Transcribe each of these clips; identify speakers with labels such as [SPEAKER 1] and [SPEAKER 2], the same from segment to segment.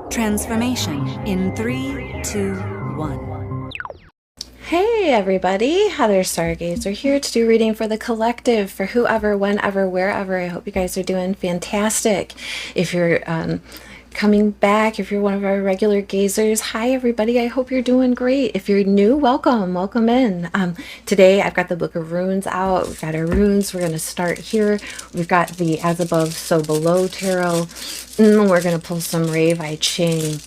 [SPEAKER 1] Transformation in 3, 2, 1.
[SPEAKER 2] Hey everybody, Heather Stargazer here to do reading for the collective for whoever, whenever, wherever. I hope you guys are doing fantastic. If you're coming back, if you're one of our regular gazers, hi everybody, I hope you're doing great. If you're new, welcome in. Today I've got the Book of Runes out. We've got our runes. We're going to start here. We've got the As Above, So Below tarot. We're going to pull some Rave I Ching.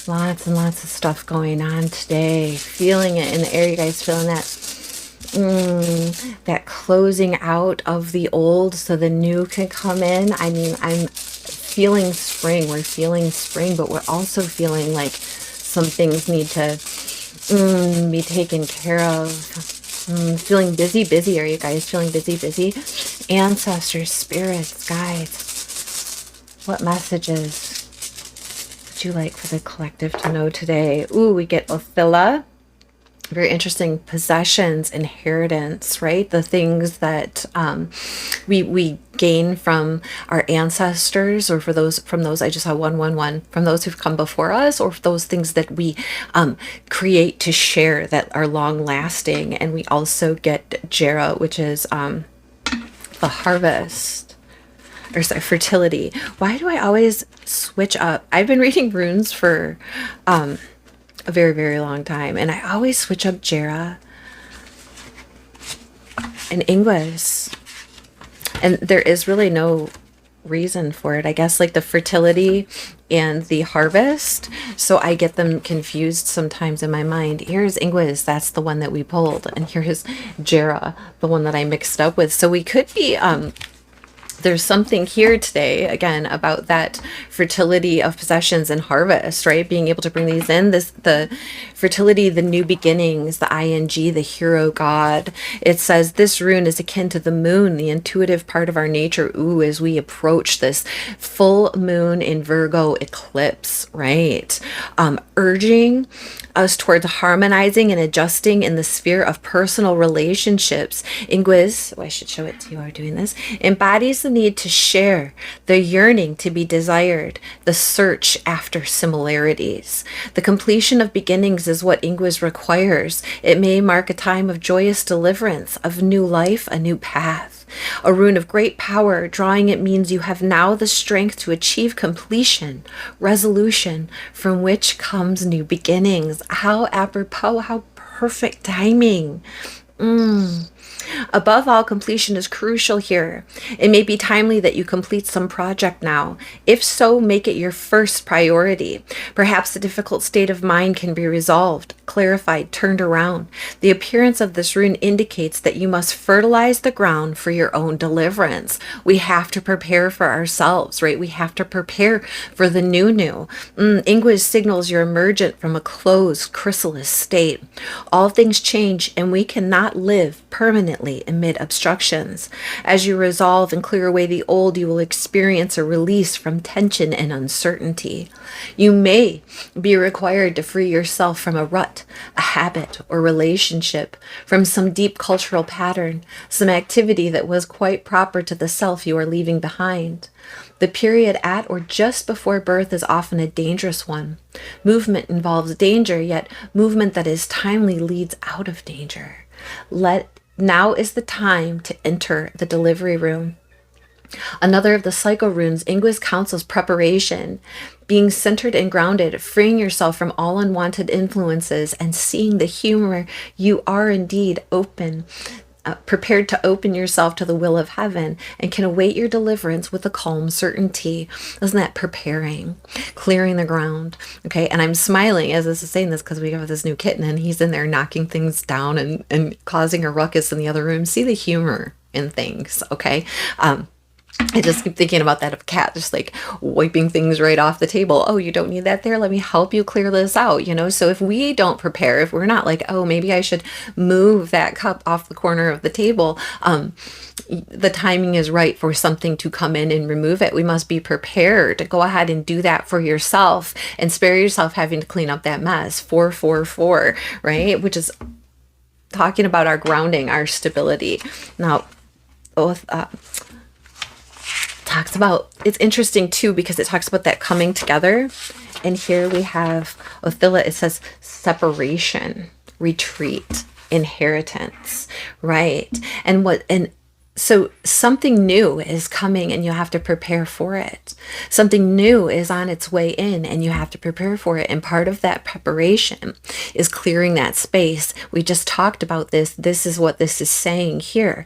[SPEAKER 2] Lots and lots of stuff going on today. Feeling it in the air. You guys feeling that? That closing out of the old so the new can come in. I mean, I'm feeling spring. We're feeling spring, but we're also feeling like some things need to be taken care of. Feeling busy. Are you guys feeling busy? Ancestors, spirits, guides. What messages would you like for the collective to know today? Ooh, we get Othilla. Very interesting. Possessions, inheritance, right? The things that we gain from our ancestors, or from those, I just saw 111, from those who've come before us, or those things that we create to share that are long lasting. And we also get Jera, which is the harvest. Or sorry, fertility. Why do I always switch up? I've been reading runes for a very, very long time, and I always switch up Jera and Ingwes. And there is really no reason for it. I guess like the fertility and the harvest. So I get them confused sometimes in my mind. Here's Ingwes, that's the one that we pulled. And here's Jera, the one that I mixed up with. So we could be there's something here today, again, about that fertility of possessions and harvest, right? Being able to bring these in, the fertility, the new beginnings, the ing, the hero god. It says this rune is akin to the moon, the intuitive part of our nature. Ooh, as we approach this full moon in Virgo eclipse, right? Urging us towards harmonizing and adjusting in the sphere of personal relationships. Ingwes, I should show it to you while we're doing this, embodies the need to share, the yearning to be desired, the search after similarities. The completion of beginnings is what Ingwes requires. It may mark a time of joyous deliverance, of new life, a new path. A rune of great power. Drawing it means you have now the strength to achieve completion, resolution, from which comes new beginnings. How apropos, how perfect timing. Above all, completion is crucial here. It may be timely that you complete some project now. If so, make it your first priority. Perhaps the difficult state of mind can be resolved, clarified, turned around. The appearance of this rune indicates that you must fertilize the ground for your own deliverance. We have to prepare for ourselves, right? We have to prepare for the new. Ingwes signals you're emergent from a closed, chrysalis state. All things change, and we cannot live permanently amid obstructions. As you resolve and clear away the old, you will experience a release from tension and uncertainty. You may be required to free yourself from a rut, a habit, or relationship, from some deep cultural pattern, some activity that was quite proper to the self you are leaving behind. The period at or just before birth is often a dangerous one. Movement involves danger, yet movement that is timely leads out of danger. Now is the time to enter the delivery room. Another of the psycho runes, Ingwes counsels preparation, being centered and grounded, freeing yourself from all unwanted influences, and seeing the humor. You are indeed open, prepared to open yourself to the will of heaven, and can await your deliverance with a calm certainty. Isn't that preparing, clearing the ground? Okay, and I'm smiling as this is saying this because we have this new kitten and he's in there knocking things down and causing a ruckus in the other room. See the humor in things, okay? I just keep thinking about that of a cat, just like wiping things right off the table. Oh, you don't need that there? Let me help you clear this out, So if we don't prepare, if we're not like, oh, maybe I should move that cup off the corner of the table, the timing is right for something to come in and remove it. We must be prepared to go ahead and do that for yourself and spare yourself having to clean up that mess. 444, right? Which is talking about our grounding, our stability. Now, talks about, it's interesting too, because it talks about that coming together And here we have Othilla. It says separation, retreat, inheritance, right? And so something new is coming and you have to prepare for it. Something new is on its way in and you have to prepare for it. And part of that preparation is clearing that space. We just talked about this. This is what this is saying here.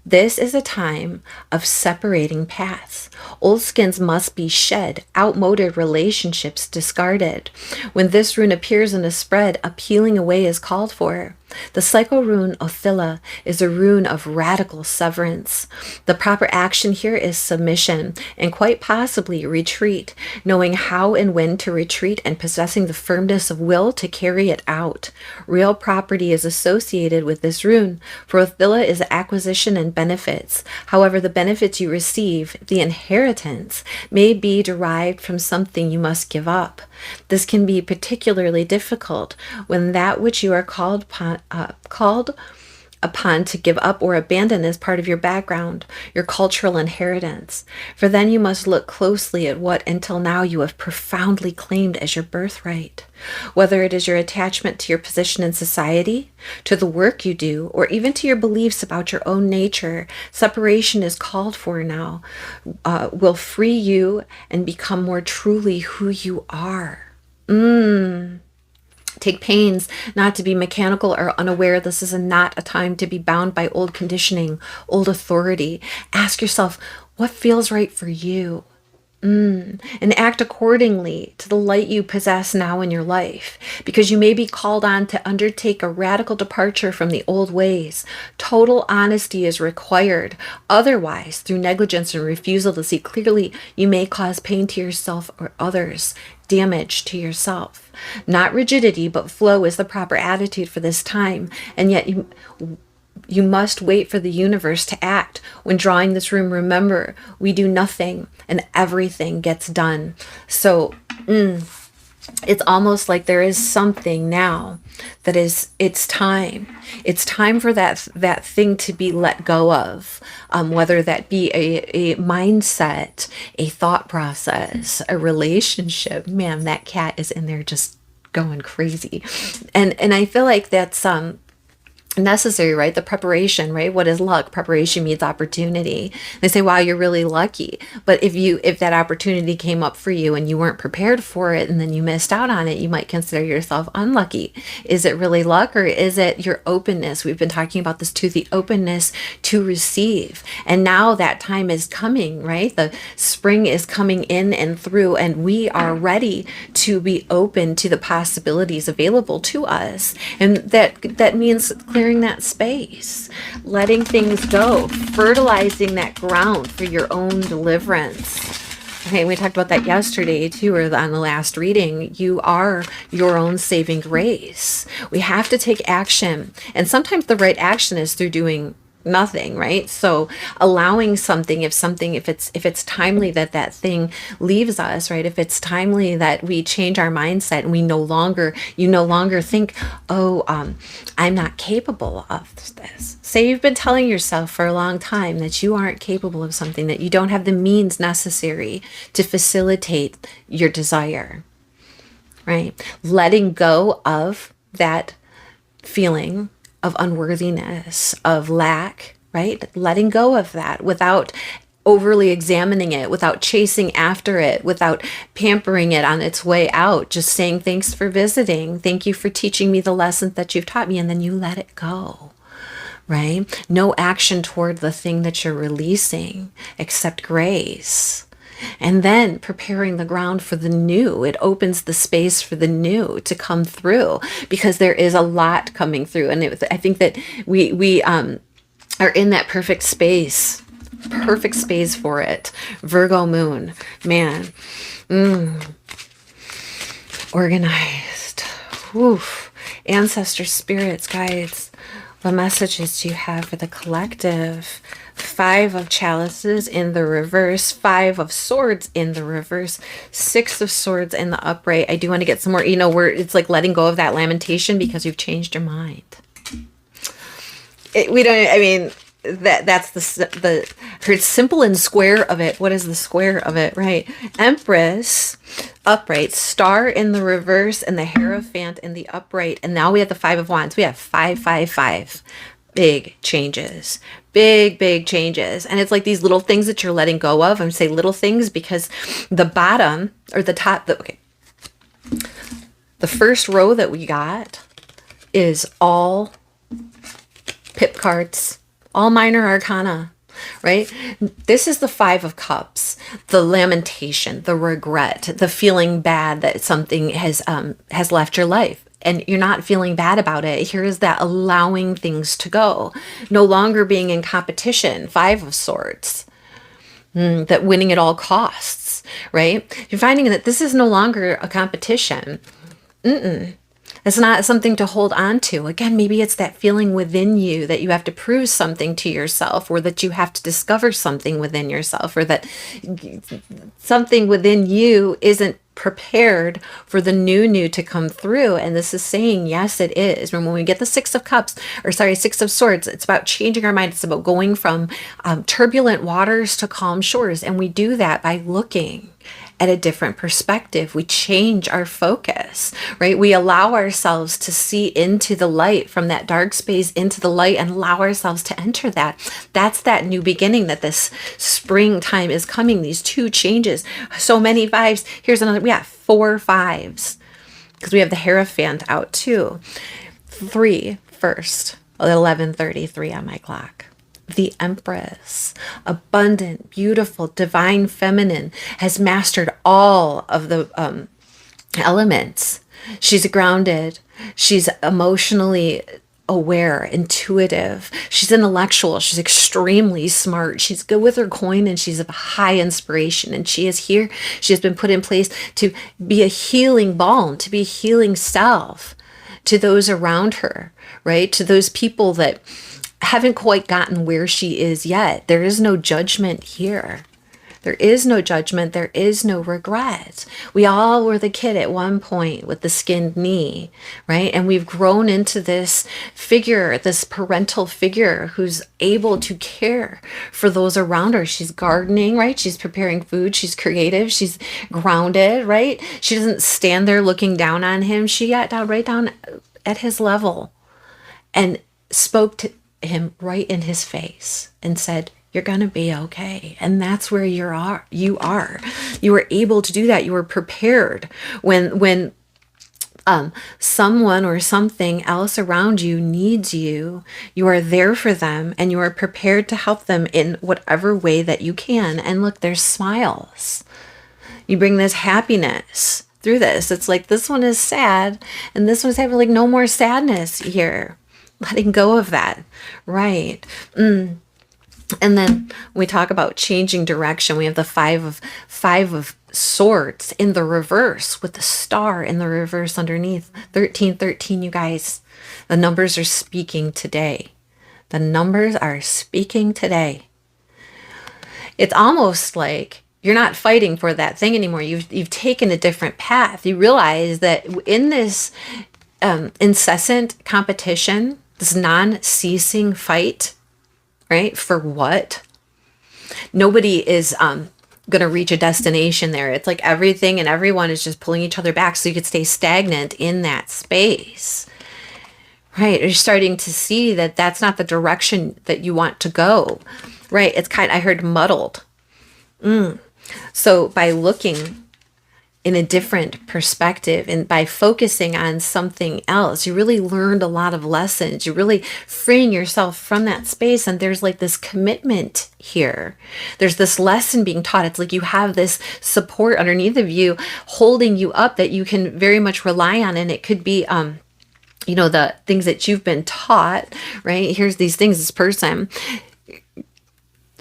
[SPEAKER 2] This is a time of separating paths. Old skins must be shed, outmoded relationships discarded. When this rune appears in a spread, a peeling away is called for. The cycle rune Othilla is a rune of radical severance. The proper action here is submission and quite possibly retreat, knowing how and when to retreat and possessing the firmness of will to carry it out. Real property is associated with this rune, for Othilla is acquisition and benefits. However, the benefits you receive, the inheritance, may be derived from something you must give up. This can be particularly difficult when that which you are called upon to give up or abandon is part of your background, your cultural inheritance. For then you must look closely at what until now you have profoundly claimed as your birthright. Whether it is your attachment to your position in society, to the work you do, or even to your beliefs about your own nature, separation is called for now, will free you and become more truly who you are. Take pains not to be mechanical or unaware. This is not a time to be bound by old conditioning, old authority. Ask yourself, what feels right for you? And act accordingly to the light you possess now in your life, because you may be called on to undertake a radical departure from the old ways. Total honesty is required. Otherwise, through negligence and refusal to see clearly, you may cause pain to yourself or others, damage to yourself. Not rigidity, but flow is the proper attitude for this time, and yet you must wait for the universe to act. When drawing this room, remember, we do nothing and everything gets done. So it's almost like there is something now that is, it's time. It's time for that thing to be let go of, whether that be a mindset, a thought process, a relationship. Man, that cat is in there just going crazy. And I feel like that's necessary, right? The preparation, right? What is luck? Preparation means opportunity. They say, wow, you're really lucky. But if that opportunity came up for you and you weren't prepared for it and then you missed out on it, you might consider yourself unlucky. Is it really luck, or is it your openness? We've been talking about this too, the openness to receive. And now that time is coming, right? The spring is coming in and through, and we are ready to be open to the possibilities available to us. And that means clearing that space, letting things go, fertilizing that ground for your own deliverance. Okay, we talked about that yesterday too, or on the last reading. You are your own saving grace. We have to take action, and sometimes the right action is through doing nothing, right? So allowing something, if it's timely that thing leaves us, right? If it's timely that we change our mindset and you no longer think, I'm not capable of this. Say you've been telling yourself for a long time that you aren't capable of something, that you don't have the means necessary to facilitate your desire, right? Letting go of that feeling of unworthiness, of lack, right? Letting go of that without overly examining it, without chasing after it, without pampering it on its way out, just saying, thanks for visiting. Thank you for teaching me the lessons that you've taught me. And then you let it go, right? No action toward the thing that you're releasing except grace. And then preparing the ground for the new. It opens the space for the new to come through, because there is a lot coming through. And I think that we are in that perfect space for it. Virgo moon, man, organized. Oof. Ancestor spirits, guides, what messages do you have for the collective? 5 of chalices in the reverse, 5 of swords in the reverse, 6 of swords in the upright. I do want to get some more, where it's like letting go of that lamentation because you've changed your mind. that's the her simple and square of it. What is the square of it? Right. Empress, upright, star in the reverse, and the Hierophant in the upright. And now we have the Five of Wands. We have 555. Big changes. Big changes. And it's like these little things that you're letting go of. I'm saying little things because the bottom or the top, okay. The first row that we got is all pip cards, all minor arcana, right? This is the Five of Cups, the lamentation, the regret, the feeling bad that something has left your life. And you're not feeling bad about it. Here is that allowing things to go. No longer being in competition. Five of Swords. That winning at all costs, right? You're finding that this is no longer a competition. It's not something to hold on to. Again, maybe it's that feeling within you that you have to prove something to yourself, or that you have to discover something within yourself, or that something within you isn't prepared for the new to come through. And this is saying, yes, it is. When we get the Six of Swords, it's about changing our mind. It's about going from turbulent waters to calm shores. And we do that by looking at a different perspective. We change our focus, right? We allow ourselves to see into the light, from that dark space into the light, and allow ourselves to enter that. That's that new beginning that this springtime is coming. These two changes. So many fives. Here's another. We have 4 5s because we have the Hierophant out too. 3 first. 11:33 on my clock. The Empress, abundant, beautiful, divine feminine, has mastered all of the elements. She's grounded. She's emotionally aware, intuitive. She's intellectual. She's extremely smart. She's good with her coin, and she's of high inspiration. And she is here. She has been put in place to be a healing balm, to be a healing self to those around her, right? To those people that haven't quite gotten where she is yet. There is no judgment here. There is no judgment. There is no regret. We all were the kid at one point with the skinned knee, right? And we've grown into this figure, this parental figure who's able to care for those around her. She's gardening, right? She's preparing food. She's creative. She's grounded, right? She doesn't stand there looking down on him. She got down right down at his level and spoke to him right in his face and said, "You're going to be okay." And that's where you are. You were able to do that. You were prepared when someone or something else around you needs you. You are there for them, and you are prepared to help them in whatever way that you can. And look, there's smiles. You bring this happiness through this. It's like this one is sad and this one's having like no more sadness here. Letting go of that. Right. And then we talk about changing direction. We have the five of Swords in the reverse with the star in the reverse underneath. 1313, you guys. The numbers are speaking today. The numbers are speaking today. It's almost like you're not fighting for that thing anymore. You've taken a different path. You realize that in this incessant competition, this non-ceasing fight, right? For what? Nobody is going to reach a destination there. It's like everything and everyone is just pulling each other back so you could stay stagnant in that space. Right? You're starting to see that that's not the direction that you want to go. Right? It's I heard muddled. So by looking in a different perspective and by focusing on something else, you really learned a lot of lessons. You're really freeing yourself from that space. And there's like this commitment here. There's this lesson being taught. It's like you have this support underneath of you, holding you up that you can very much rely on. And it could be, the things that you've been taught, right? Here's these things, this person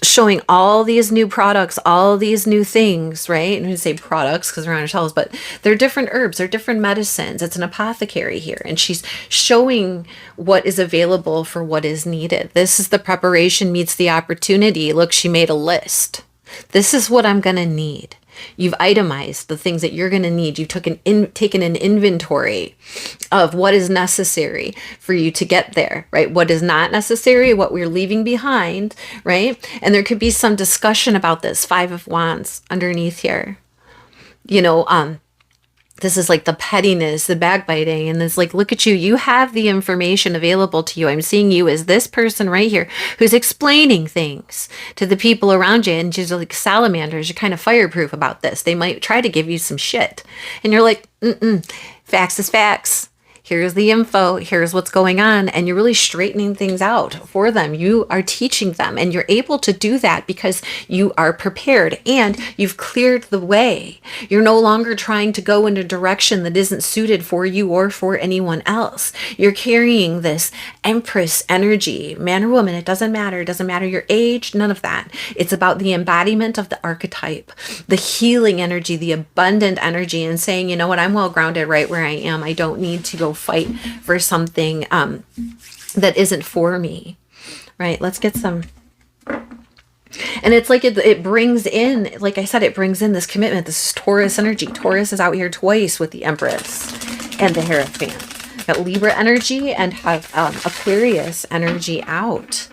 [SPEAKER 2] showing all these new products, all these new things, right? And we say products because we're on our shelves, but they're different herbs, they're different medicines. It's an apothecary here. And she's showing what is available for what is needed. This is the preparation meets the opportunity. Look, she made a list. This is what I'm going to need. You've itemized the things that you're going to need. You've taken an inventory of what is necessary for you to get there, right? What is not necessary, what we're leaving behind, right? And there could be some discussion about this 5 of Wands underneath here. This is like the pettiness, the backbiting, and it's like, look at you. You have the information available to you. I'm seeing you as this person right here who's explaining things to the people around you. And just like salamanders, you're kind of fireproof about this. They might try to give you some shit. And you're like, facts is facts. Here's the info. Here's what's going on. And you're really straightening things out for them. You are teaching them. And you're able to do that because you are prepared and you've cleared the way. You're no longer trying to go in a direction that isn't suited for you or for anyone else. You're carrying this Empress energy, man or woman. It doesn't matter. It doesn't matter your age, none of that. It's about the embodiment of the archetype, the healing energy, the abundant energy, and saying, you know what, I'm well grounded right where I am. I don't need to go fight for something that isn't for me, right? Let's get some. And it's like it brings in, like I said, it brings in this commitment. This is Taurus energy. Taurus is out here twice with the Empress and the Hierophant. Got Libra energy and have Aquarius energy out.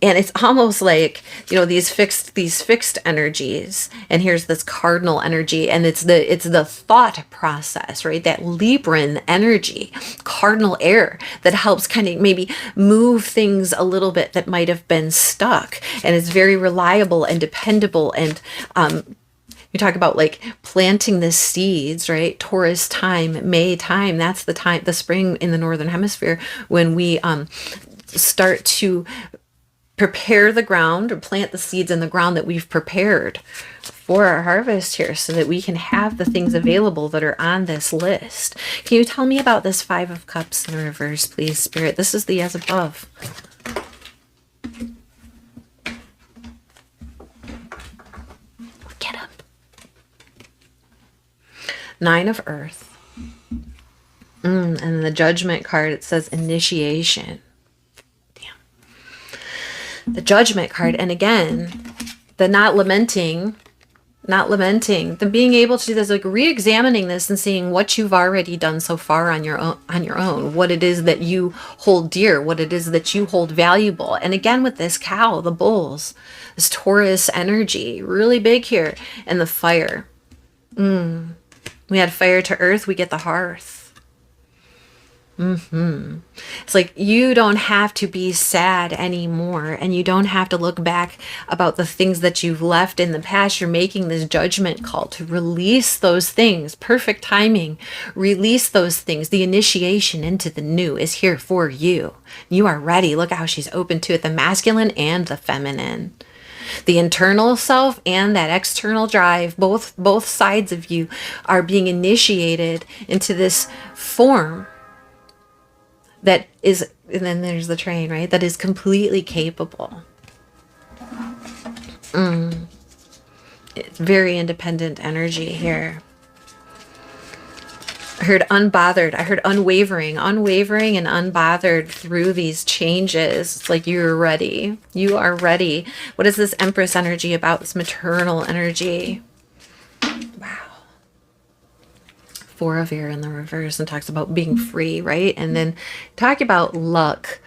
[SPEAKER 2] And it's almost like, these fixed energies, and here's this cardinal energy, and it's the thought process, right? That Libran energy, cardinal air, that helps kind of maybe move things a little bit that might have been stuck. And it's very reliable and dependable. And you talk about like planting the seeds, right? Taurus time, May time, that's the time, the spring in the Northern Hemisphere, when we start to prepare the ground or plant the seeds in the ground that we've prepared for our harvest here, so that we can have the things available that are on this list. Can you tell me about this 5 of Cups in reverse, please, Spirit? This is the as above. Get up. 9 of Earth. And then the Judgment card, it says initiation. The Judgment card, and again, the not lamenting, the being able to do this, like re-examining this and seeing what you've already done so far on your own, what it is that you hold dear, what it is that you hold valuable. And again, with this cow, the bulls, this Taurus energy, really big here, and the fire. We had fire to earth, we get the hearth. It's like you don't have to be sad anymore, and you don't have to look back about the things that you've left in the past. You're making this judgment call to release those things. Perfect timing. Release those things. The initiation into the new is here for you. You are ready. Look how she's open to it. The masculine and the feminine. The internal self and that external drive, both sides of you are being initiated into this form that is, and then there's the train, right? That is completely capable. It's very independent energy here. I heard unbothered. I heard unwavering and unbothered through these changes. It's like you're ready. You are ready. What is this Empress energy about? This maternal energy. Wow. 4 of Air in the reverse, and talks about being free, right? And then talk about luck.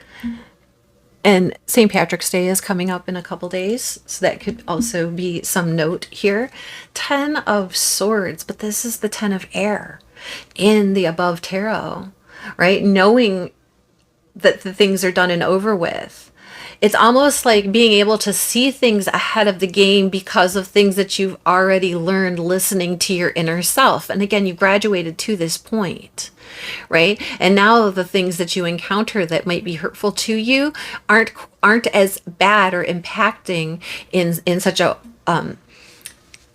[SPEAKER 2] And St. Patrick's Day is coming up in a couple days, so that could also be some note here. 10 of Swords, but this is the 10 of Air in the above tarot, right? Knowing that the things are done and over with. It's almost like being able to see things ahead of the game because of things that you've already learned listening to your inner self. And again, you graduated to this point, right? And now the things that you encounter that might be hurtful to you aren't as bad or impacting in such a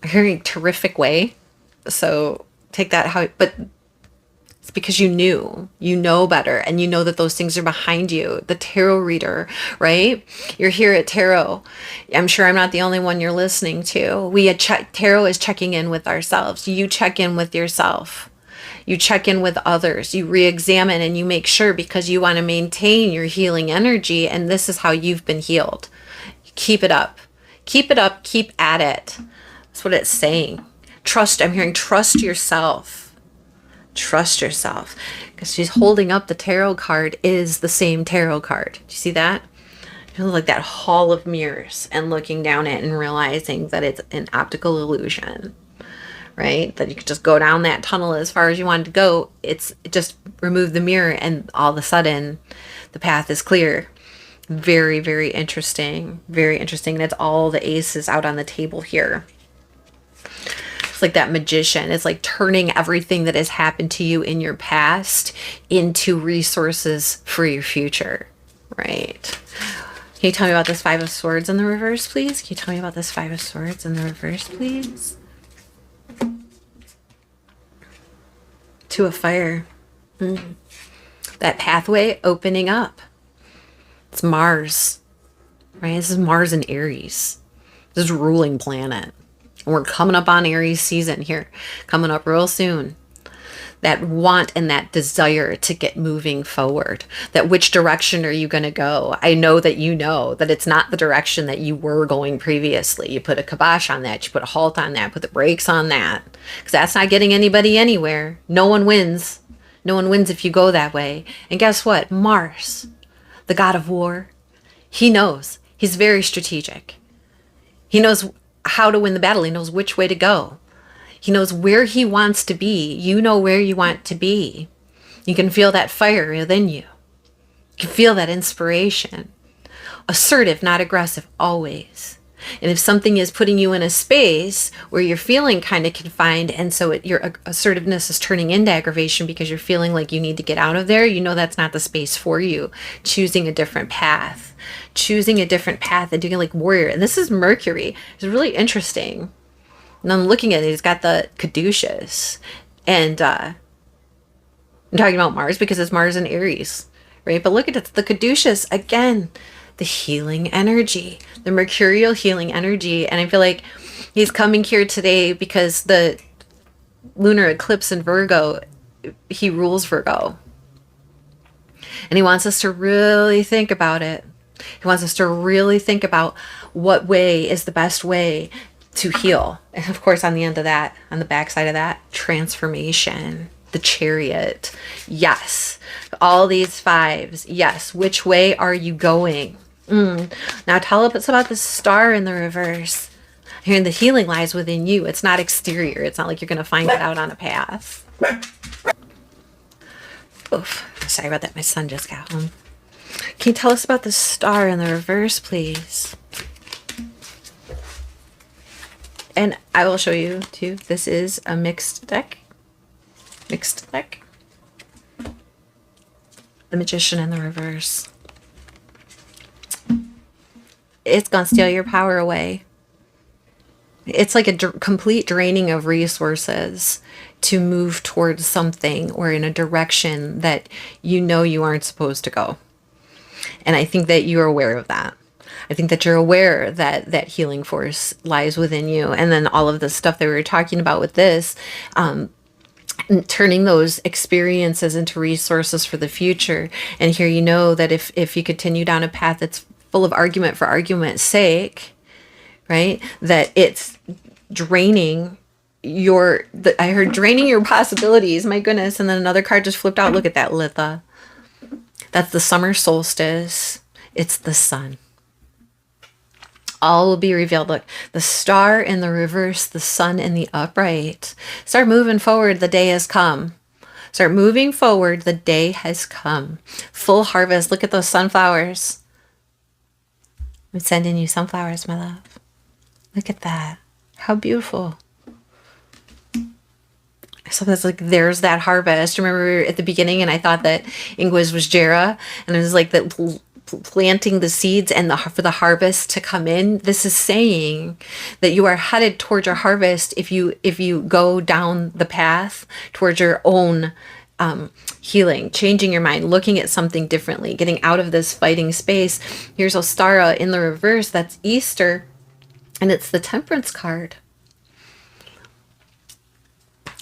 [SPEAKER 2] very terrific way. So take that how, but it's because you know better, and you know that those things are behind you. The tarot reader, right? You're here at tarot. I'm sure I'm not the only one you're listening to. Tarot is checking in with ourselves. You check in with yourself. You check in with others. You re-examine and you make sure, because you want to maintain your healing energy, and this is how you've been healed. Keep it up. Keep it up. Keep at it. That's what it's saying. I'm hearing trust yourself. Trust yourself. Because she's holding up the tarot card is the same tarot card. Do you see that? It feels like that hall of mirrors and looking down it and realizing that it's an optical illusion, right? That you could just go down that tunnel as far as you wanted to go. It's just remove the mirror and all of a sudden the path is clear. Very, very interesting. Very interesting. And it's all the aces out on the table here. It's like that magician. It's like turning everything that has happened to you in your past into resources for your future, right? Can you tell me about this Five of Swords in the reverse, please? Can you tell me about this Five of Swords in the reverse, please? Two of Fire. That pathway opening up. It's Mars, right? This is Mars in Aries. This is ruling planet. And we're coming up on Aries season here. Coming up real soon. That want and that desire to get moving forward. That which direction are you going to go? I know that you know that it's not the direction that you were going previously. You put a kibosh on that. You put a halt on that. Put the brakes on that. Because that's not getting anybody anywhere. No one wins. No one wins if you go that way. And guess what? Mars, the god of war, he knows. He's very strategic. He knows how to win the battle. He knows which way to go. He knows where he wants to be. You know where you want to be. You can feel that fire within you. You can feel that inspiration. Assertive, not aggressive, always. And if something is putting you in a space where you're feeling kind of confined, and so your assertiveness is turning into aggravation because you're feeling like you need to get out of there, you know that's not the space for you. Choosing a different path. Choosing a different path and doing like warrior. And this is Mercury. It's really interesting. And I'm looking at it, he's got the caduceus. And I'm talking about Mars because it's Mars in Aries, right? But look at it, the caduceus, again, the healing energy, the mercurial healing energy. And I feel like he's coming here today because the lunar eclipse in Virgo, he rules Virgo. And he wants us to really think about it. He wants us to really think about what way is the best way to heal. And of course, on the end of that, on the backside of that, transformation, the Chariot. Yes. All these fives. Yes. Which way are you going? Now tell us about the Star in the reverse. Here, the healing lies within you. It's not exterior. It's not like you're going to find it out on a path. Oof. Sorry about that. My son just got home. Can you tell us about the Star in the reverse, please? And I will show you too. This is a mixed deck. Mixed deck. The Magician in the reverse. It's gonna steal your power away. It's like a complete draining of resources to move towards something or in a direction that you know you aren't supposed to go. And I think that you're aware of that. I think that you're aware that that healing force lies within you. And then all of the stuff that we were talking about with this, turning those experiences into resources for the future. And here you know that if you continue down a path that's full of argument for argument's sake, right, that it's draining I heard draining your possibilities, my goodness. And then another card just flipped out. Look at that, Litha. That's the summer solstice. It's the sun. All will be revealed. Look, the Star in the reverse, the sun in the upright. Start moving forward. The day has come. Start moving forward. The day has come. Full harvest. Look at those sunflowers. I'm sending you sunflowers, my love. Look at that. How beautiful. So that's like, there's that harvest. Remember at the beginning, and I thought that Ingwis was Jera, and it was like that planting the seeds and for the harvest to come in. This is saying that you are headed towards your harvest if you go down the path towards your own healing, changing your mind, looking at something differently, getting out of this fighting space. Here's Ostara in the reverse. That's Easter, and it's the Temperance card.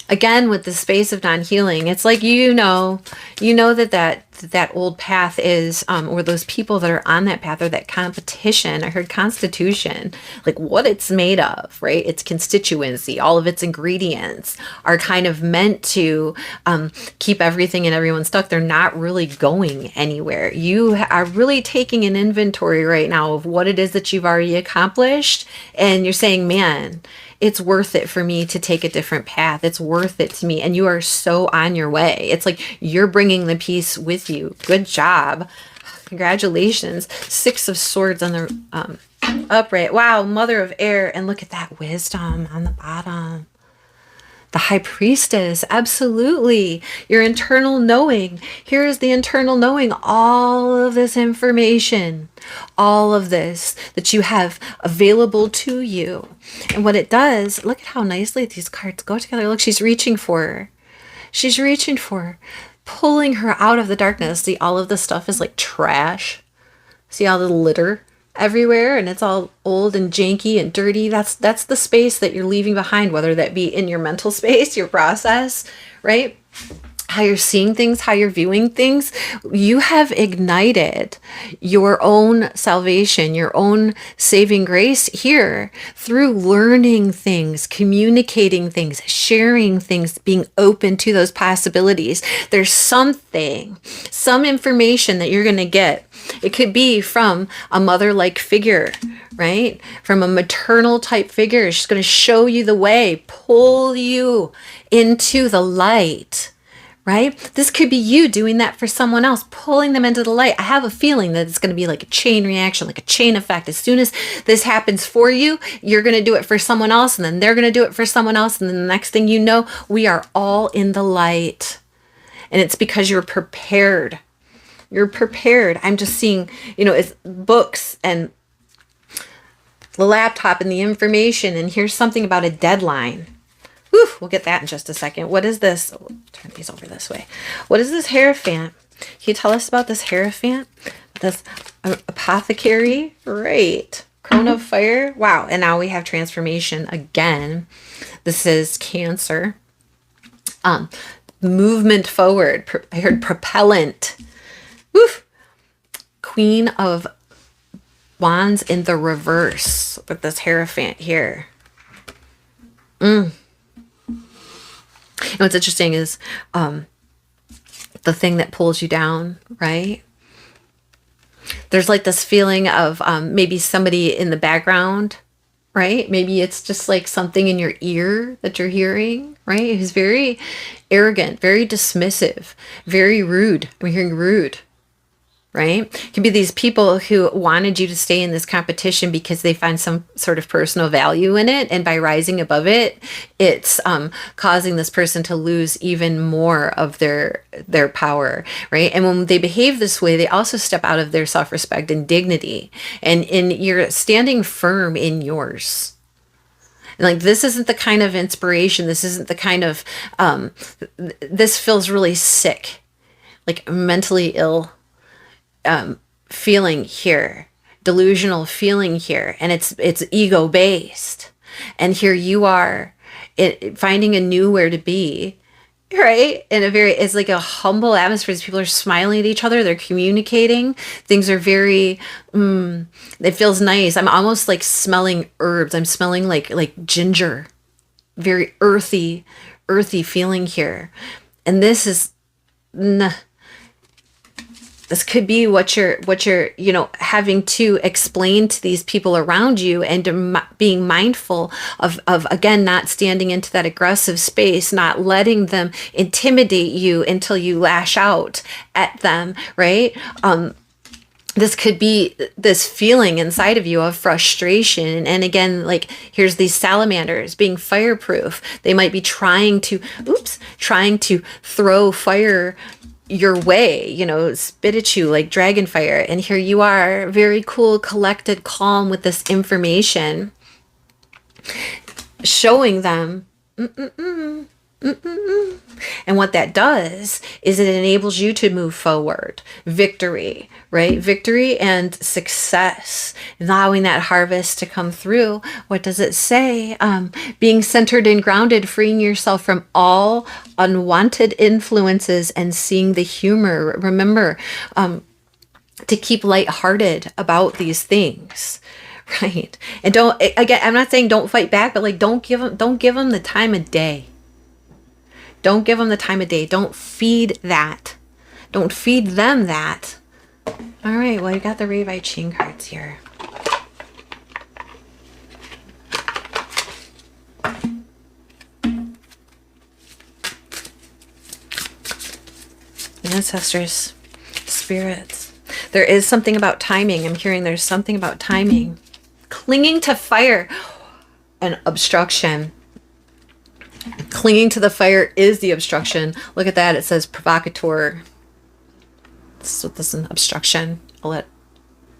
[SPEAKER 2] Again, with the space of non-healing, it's like, you know that that old path is, or those people that are on that path, or that competition. I heard constitution, like what it's made of, right? Its constituency, all of its ingredients are kind of meant to keep everything and everyone stuck. They're not really going anywhere. You are really taking an inventory right now of what it is that you've already accomplished. And you're saying, man, it's worth it for me to take a different path. It's worth it to me. And you are so on your way. It's like you're bringing the peace with you. Good job. Congratulations. 6 of Swords on the upright. Wow, Mother of Air. And look at that wisdom on the bottom. The High Priestess, absolutely. Your internal knowing. Here's the internal knowing. All of this information, all of this that you have available to you. And what it does, look at how nicely these cards go together. Look, she's reaching for her. She's reaching for her, pulling her out of the darkness. See, all of this stuff is like trash. See all the litter everywhere, and it's all old and janky and dirty. That's the space that you're leaving behind, whether that be in your mental space, your process, right? How you're seeing things, how you're viewing things. You have ignited your own salvation, your own saving grace here through learning things, communicating things, sharing things, being open to those possibilities. There's something, some information that you're going to get. It could be from a mother-like figure, right? From a maternal type figure. She's going to show you the way, pull you into the light. Right? This could be you doing that for someone else, pulling them into the light. I have a feeling that it's going to be like a chain reaction, like a chain effect. As soon as this happens for you, you're going to do it for someone else, and then they're going to do it for someone else. And then the next thing you know, we are all in the light. And it's because you're prepared. You're prepared. I'm just seeing, it's books and the laptop and the information. And here's something about a deadline. Whew, we'll get that in just a second. What is this? Oh, turn these over this way. What is this Hierophant? Can you tell us about this Hierophant? This apothecary? Right. Crown of Fire. Wow. And now we have transformation again. This is Cancer. Movement forward. I heard propellant. Woof. Queen of Wands in the reverse with this Hierophant here. And what's interesting is the thing that pulls you down, right? There's like this feeling of maybe somebody in the background, right? Maybe it's just like something in your ear that you're hearing, right? Who's very arrogant, very dismissive, very rude. I'm hearing rude. Right? It could be these people who wanted you to stay in this competition because they find some sort of personal value in it. And by rising above it, it's causing this person to lose even more of their power. Right? And when they behave this way, they also step out of their self-respect and dignity. And you're standing firm in yours. And like, this isn't the kind of inspiration. This isn't the kind of, this feels really sick, like mentally ill. Feeling here, delusional feeling here, and it's ego based. And here you are, finding a new where to be, right? In it's like a humble atmosphere. People are smiling at each other. They're communicating. Things are very. It feels nice. I'm almost like smelling herbs. I'm smelling like ginger, very earthy feeling here. And this is. This could be what you're having to explain to these people around you, and being mindful of again, not standing into that aggressive space, not letting them intimidate you until you lash out at them, right? This could be this feeling inside of you of frustration. And again, like, here's these salamanders being fireproof. They might be trying to throw fire your way, spit at you like dragon fire. And here you are, very cool, collected, calm with this information, showing them, And what that does is it enables you to move forward. Victory, right? Victory and success, allowing that harvest to come through. What does it say? Being centered and grounded, freeing yourself from all unwanted influences and seeing the humor. Remember, to keep lighthearted about these things. Right. And don't, again, I'm not saying don't fight back, but like, don't give them the time of day. Don't give them the time of day. Don't feed that. Don't feed them that. All right. Well, you got the Revi Ching cards here. Ancestors, spirits. There is something about timing. I'm hearing there's something about timing. Clinging to fire and obstruction. Clinging to the fire is the obstruction. Look at that. It says provocateur. So this is an obstruction. You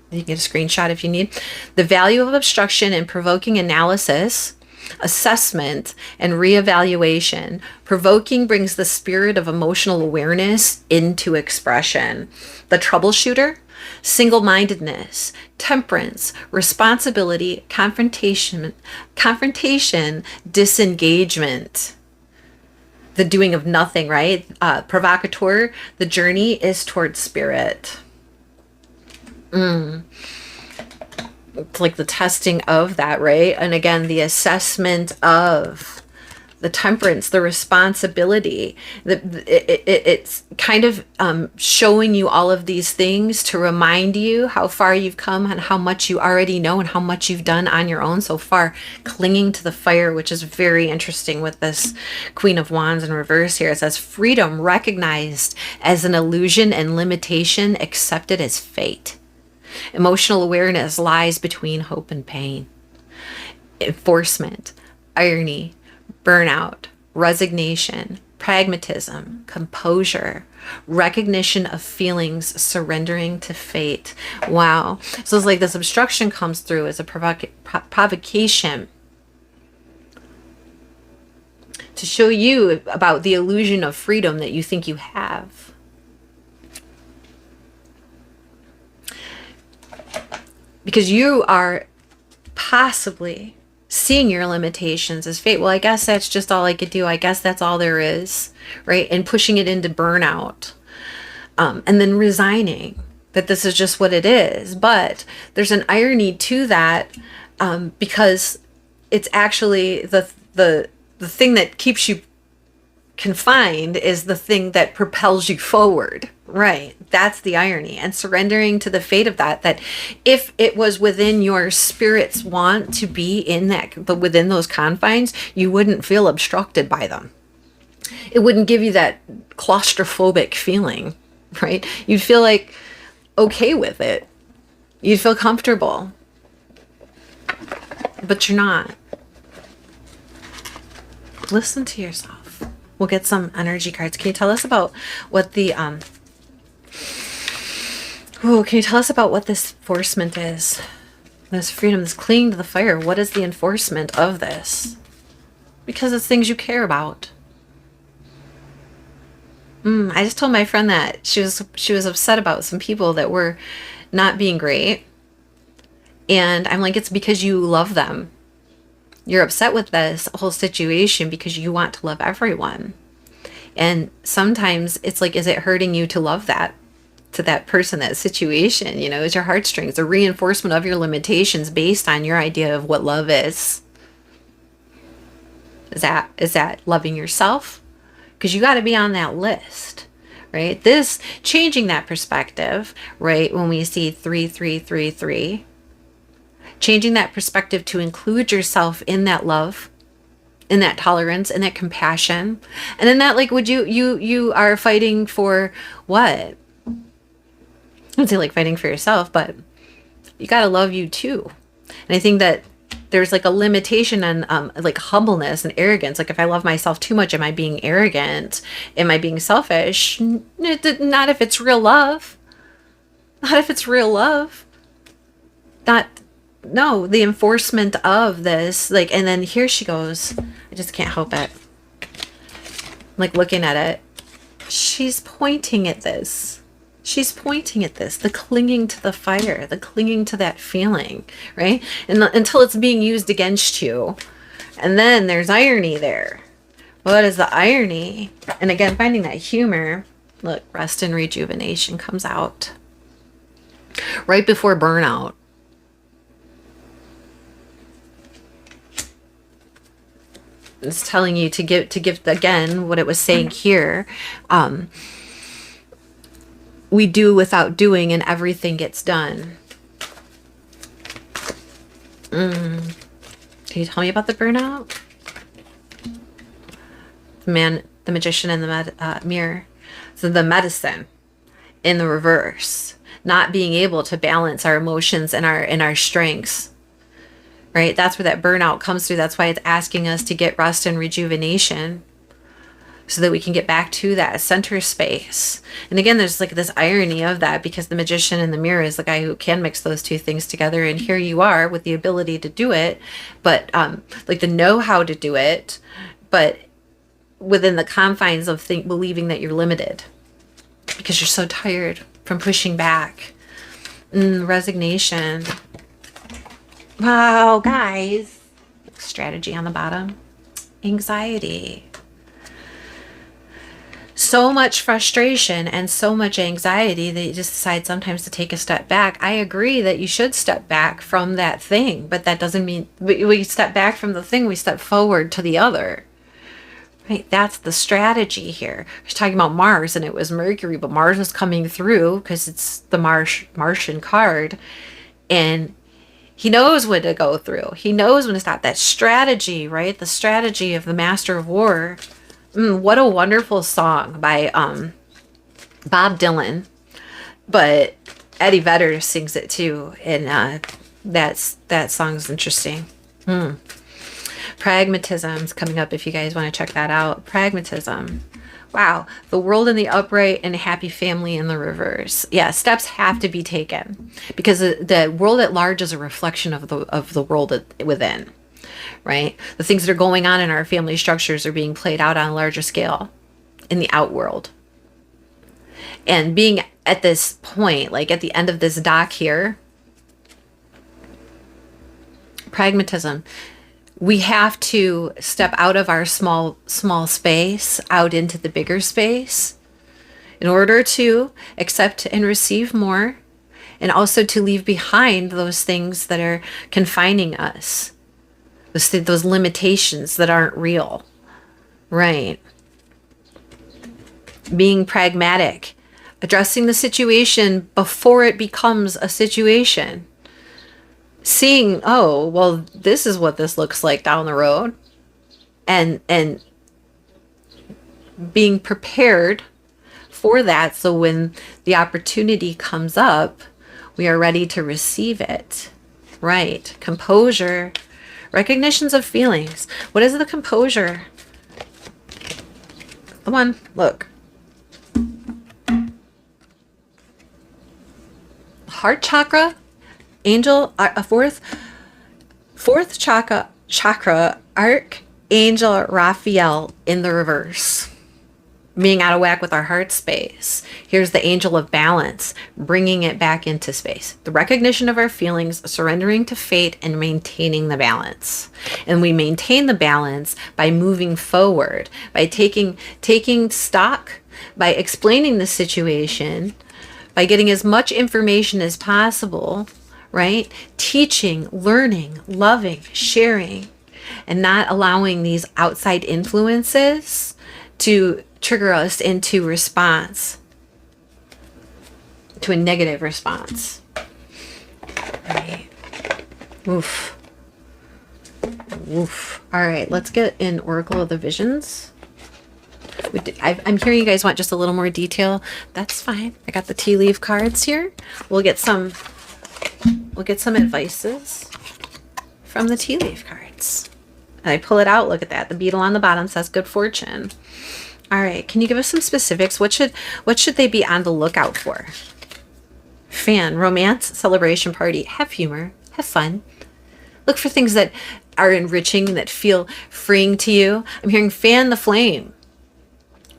[SPEAKER 2] can get a screenshot if you need. The value of obstruction in provoking analysis, assessment, and reevaluation. Provoking brings the spirit of emotional awareness into expression. The troubleshooter, single-mindedness, temperance, responsibility, confrontation, disengagement, the doing of nothing, right? Provocateur, the journey is towards spirit. It's like the testing of that, right? And again, the assessment of the temperance, the responsibility. It's kind of showing you all of these things to remind you how far you've come and how much you already know and how much you've done on your own so far. Clinging to the fire, which is very interesting with this Queen of Wands in reverse here. It says freedom recognized as an illusion and limitation accepted as fate. Emotional awareness lies between hope and pain. Enforcement, irony, burnout, resignation, pragmatism, composure, recognition of feelings, surrendering to fate. Wow. So it's like this obstruction comes through as a provocation to show you about the illusion of freedom that you think you have. Because you are possibly seeing your limitations as fate. Well, I guess that's just all I could do. I guess that's all there is, right? And pushing it into burnout. And then resigning that this is just what it is. But there's an irony to that because it's actually the thing that keeps you confined is the thing that propels you forward. Right. That's the irony. And surrendering to the fate of that if it was within your spirit's want to be in that, but within those confines, you wouldn't feel obstructed by them. It wouldn't give you that claustrophobic feeling, right? You'd feel like okay with it. You'd feel comfortable, but you're not. Listen to yourself. We'll get some energy cards. Can you tell us about what the, can you tell us about what this enforcement is? This freedom, this clinging to the fire. What is the enforcement of this? Because it's things you care about. I just told my friend that she was upset about some people that were not being great. And I'm like, it's because you love them. You're upset with this whole situation because you want to love everyone. And sometimes it's like, is it hurting you to love that? To that person, that situation, is your heartstrings, a reinforcement of your limitations based on your idea of what love is. Is that loving yourself? Because you got to be on that list, right? This changing that perspective, right? When we see 3-3-3-3, changing that perspective to include yourself in that love, in that tolerance, in that compassion, and in that, like, would you are fighting for what? I wouldn't say like fighting for yourself, but you got to love you too. And I think that there's like a limitation on like humbleness and arrogance. Like if I love myself too much, am I being arrogant? Am I being selfish? Not if it's real love. Not if it's real love. No, the enforcement of this, like, and then here she goes. I just can't help it. like looking at it, she's pointing at this. She's pointing at this, the clinging to the fire, the clinging to that feeling, right? And until it's being used against you. And then there's irony there. What is the irony? And again, finding that humor. Look, rest and rejuvenation comes out right before burnout. It's telling you to give again what it was saying here. We do without doing, and everything gets done. Can you tell me about the burnout? The magician, and the mirror. So the medicine in the reverse, not being able to balance our emotions and our strengths. Right? That's where that burnout comes through. That's why it's asking us to get rest and rejuvenation, so that we can get back to that center space. And again, there's like this irony of that, because the magician in the mirror is the guy who can mix those two things together. And here you are with the ability to do it, but like the know-how to do it, but within the confines of believing that you're limited because you're so tired from pushing back. Resignation. Wow, guys. Strategy on the bottom. Anxiety. So much frustration and so much anxiety that you just decide sometimes to take a step back. I agree that you should step back from that thing, but that doesn't mean we step back from the thing, we step forward to the other. Right? That's the strategy here. I was talking about Mars, and it was Mercury, but Mars was coming through because it's the Martian card, and he knows when to go through. He knows when to stop. That strategy, right? The strategy of the Master of War. What a wonderful song by Bob Dylan, but Eddie Vedder sings it too, and that song's interesting. Pragmatism's coming up if you guys want to check that out. Pragmatism. Wow. The world in the upright and a happy family in the reverse. Yeah, steps have to be taken because the world at large is a reflection of the world within. Right? The things that are going on in our family structures are being played out on a larger scale in the outworld. And being at this point, like at the end of this dock here, pragmatism, we have to step out of our small space, out into the bigger space in order to accept and receive more, and also to leave behind those things that are confining us. Those limitations that aren't real, right? Being pragmatic, addressing the situation before it becomes a situation. Seeing, oh, well, this is what this looks like down the road, and being prepared for that, so when the opportunity comes up, we are ready to receive it, right? Composure. Recognitions of feelings. What is the composure? Come on, look. Heart chakra, angel, fourth chakra, Archangel Raphael in the reverse. Being out of whack with our heart space. Here's the angel of balance, bringing it back into space. The recognition of our feelings, surrendering to fate, and maintaining the balance. And we maintain the balance by moving forward, by taking stock, by explaining the situation, by getting as much information as possible, right? Teaching, learning, loving, sharing, and not allowing these outside influences to trigger us into response, to a negative response. Right. Oof. Oof. All right, let's get an Oracle of the Visions. I'm hearing you guys want just a little more detail. That's fine. I got the tea leaf cards here. We'll get some advices from the tea leaf cards. And I pull it out. Look at that. The beetle on the bottom says good fortune. All right, can you give us some specifics? What should they be on the lookout for? Fan, romance, celebration, party, have humor, have fun. Look for things that are enriching, that feel freeing to you. I'm hearing fan the flame.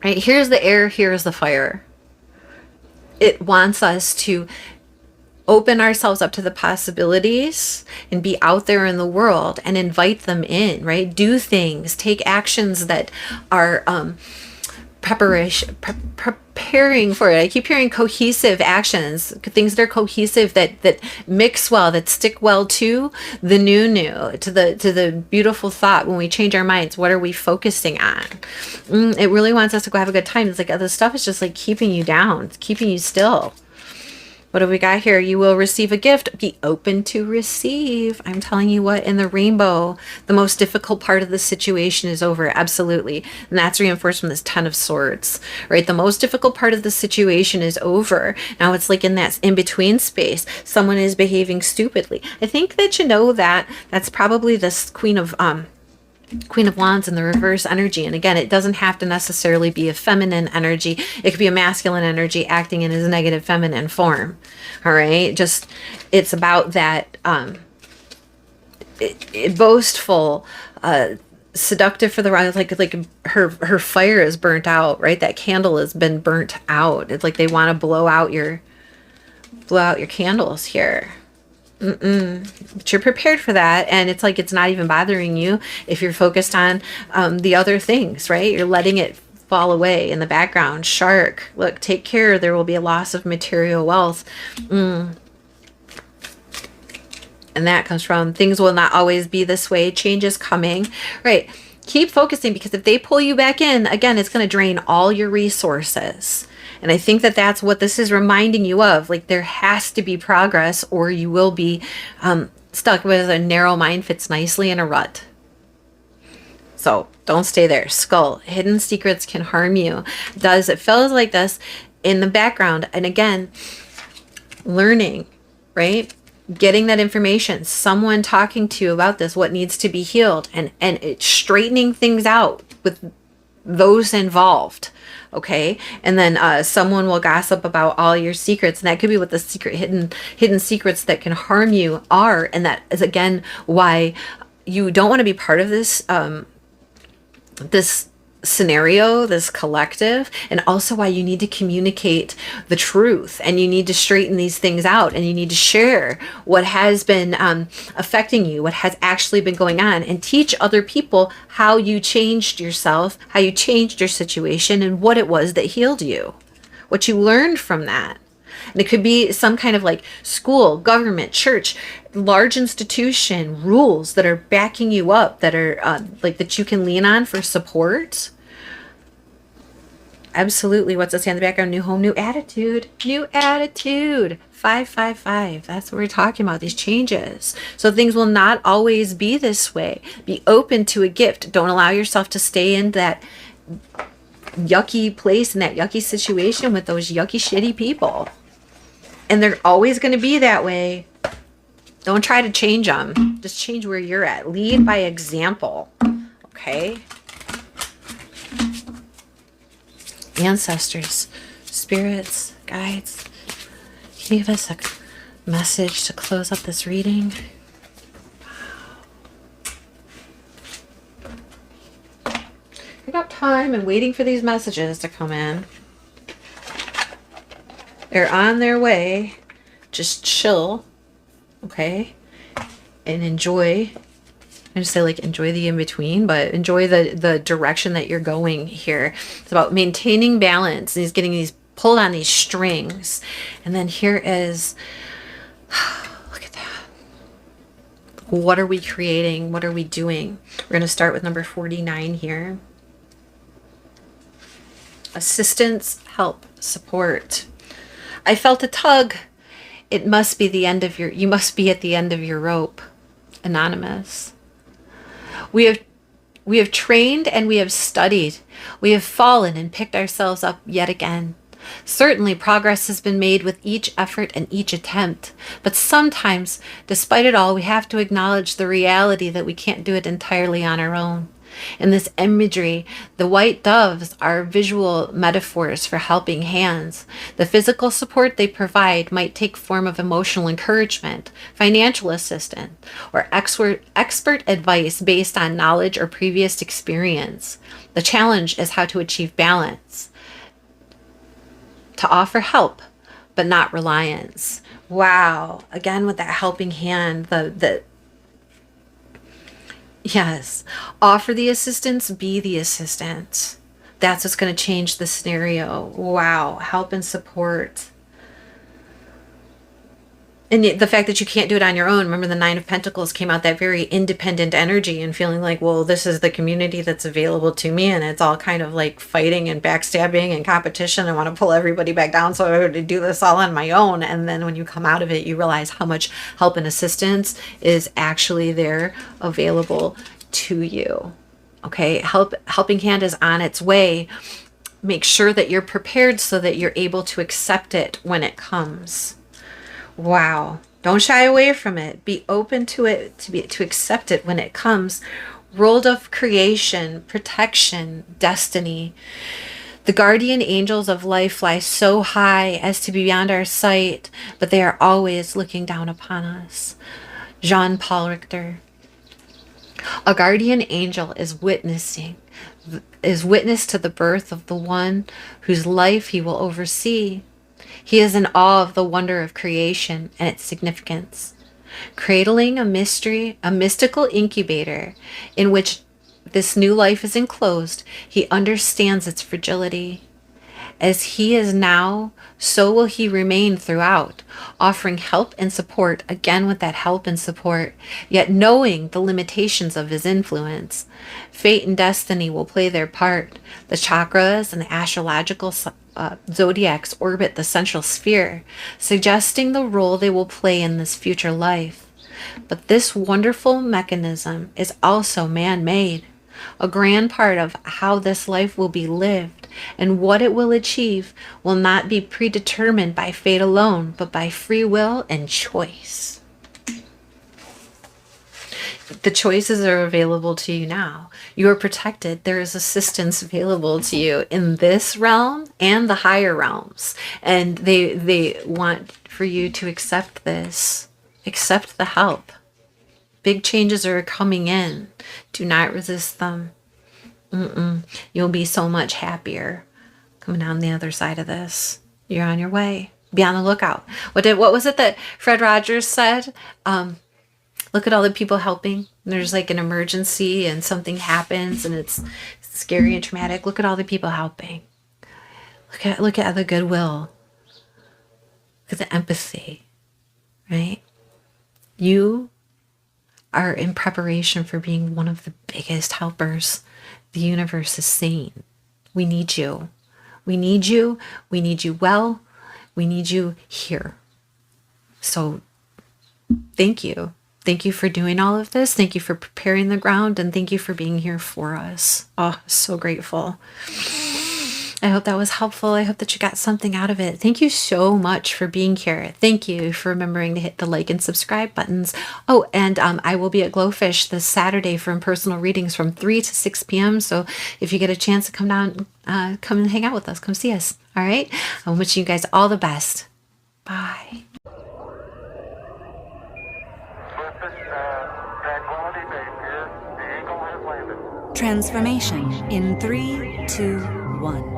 [SPEAKER 2] Right? Here's the air, here's the fire. It wants us to open ourselves up to the possibilities and be out there in the world and invite them in, right? Do things, take actions that are preparing for it. I keep hearing cohesive actions, things that are cohesive, that mix well, that stick well to the new, to the beautiful thought. When we change our minds, what are we focusing on? It really wants us to go have a good time. It's like other stuff is just like keeping you down, it's keeping you still. What have we got here? You will receive a gift. Be open to receive. I'm telling you what, in the rainbow, the most difficult part of the situation is over. Absolutely. And that's reinforced from this 10 of Swords, right? The most difficult part of the situation is over. Now it's like in that in-between space, someone is behaving stupidly. I think that you know that that's probably this Queen of Wands in the reverse energy. And again, it doesn't have to necessarily be a feminine energy. It could be a masculine energy acting in his negative feminine form. All right. Just, it's about that boastful, seductive for the right, like her fire is burnt out, right? That candle has been burnt out. It's like they want to blow out your candles here. But you're prepared for that, and it's like it's not even bothering you if you're focused on the other things, right? You're letting it fall away in the background. Shark, look, take care, there will be a loss of material wealth. And that comes from things will not always be this way. Change is coming, right? Keep focusing, because if they pull you back in again, it's going to drain all your resources. And I think that that's what this is reminding you of. Like, there has to be progress, or you will be stuck with a narrow mind fits nicely in a rut. So don't stay there. Skull, hidden secrets can harm you. It feels like this in the background. And again, learning, right? Getting that information, someone talking to you about this, what needs to be healed, and it's straightening things out with those involved. Okay. And then someone will gossip about all your secrets, and that could be what the hidden secrets that can harm you are. And that is again why you don't want to be part of this this scenario, this collective, and also why you need to communicate the truth, and you need to straighten these things out, and you need to share what has been affecting you, what has actually been going on, and teach other people how you changed yourself, how you changed your situation, and what it was that healed you, what you learned from that. And it could be some kind of like school, government, church, large institution, rules that are backing you up, that are like that you can lean on for support. Absolutely. What's it say in the background? New home, new attitude. New attitude. 555. That's what we're talking about, these changes. So things will not always be this way. Be open to a gift. Don't allow yourself to stay in that yucky place, in that yucky situation with those yucky, shitty people. And they're always going to be that way. Don't try to change them. Just change where you're at. Lead by example. Okay? Ancestors, spirits, guides, can you give us a message to close up this reading? I got time and waiting for these messages to come in. They're on their way. Just chill, okay? And enjoy. I just say like enjoy the in-between, but enjoy the direction that you're going here. It's about maintaining balance. And he's getting these pulled on these strings. And then here is, look at that. What are we creating? What are we doing? We're going to start with number 49 here. Assistance, help, support. I felt a tug. It must be the end of you must be at the end of your rope. Anonymous. We have trained and we have studied. We have fallen and picked ourselves up yet again. Certainly progress has been made with each effort and each attempt. But sometimes, despite it all, we have to acknowledge the reality that we can't do it entirely on our own. In this imagery, the white doves are visual metaphors for helping hands. The physical support they provide might take form of emotional encouragement, financial assistance, or expert advice based on knowledge or previous experience. The challenge is how to achieve balance, to offer help, but not reliance. Wow. Again, with that helping hand, yes, offer the assistance, be the assistant. That's what's going to change the scenario. Wow, help and support. And the fact that you can't do it on your own. Remember, the Nine of Pentacles came out, that very independent energy and feeling like, well, this is the community that's available to me. And it's all kind of like fighting and backstabbing and competition. I want to pull everybody back down, so I have to do this all on my own. And then when you come out of it, you realize how much help and assistance is actually there available to you. Okay, helping hand is on its way. Make sure that you're prepared so that you're able to accept it when it comes. Wow. Don't shy away from it. Be open to it, to accept it when it comes. World of creation, protection, destiny. The guardian angels of life fly so high as to be beyond our sight, but they are always looking down upon us. Jean-Paul Richter. A guardian angel is witness to the birth of the one whose life he will oversee. He is in awe of the wonder of creation and its significance. Cradling a mystical incubator in which this new life is enclosed, he understands its fragility. As he is now, so will he remain throughout, offering help and support, again with that help and support, yet knowing the limitations of his influence. Fate and destiny will play their part. The chakras and the astrological zodiacs orbit the central sphere, suggesting the role they will play in this future life. But this wonderful mechanism is also man-made. A grand part of how this life will be lived and what it will achieve will not be predetermined by fate alone, but by free will and choice. The choices are available to you now. You are protected. There is assistance available to you in this realm and the higher realms. And they want for you to accept this. Accept the help. Big changes are coming in. Do not resist them. You'll be so much happier coming down the other side of this. You're on your way. Be on the lookout. What was it that Fred Rogers said? Look at all the people helping. There's like an emergency and something happens and it's scary and traumatic. Look at all the people helping. Look at the goodwill. Look at the empathy. Right? You are in preparation for being one of the biggest helpers the universe is seeing. We need you. We need you. We need you well. We need you here. So thank you. Thank you for doing all of this. Thank you for preparing the ground, and thank you for being here for us. Oh, so grateful. I hope that was helpful. I hope that you got something out of it. Thank you so much for being here. Thank you for remembering to hit the like and subscribe buttons. Oh, and I will be at Glowfish this Saturday for personal readings from 3 to 6 p.m. So if you get a chance to come down, come and hang out with us. Come see us. All right? I'm wishing you guys all the best. Bye.
[SPEAKER 1] Transformation in 3, 2, 1.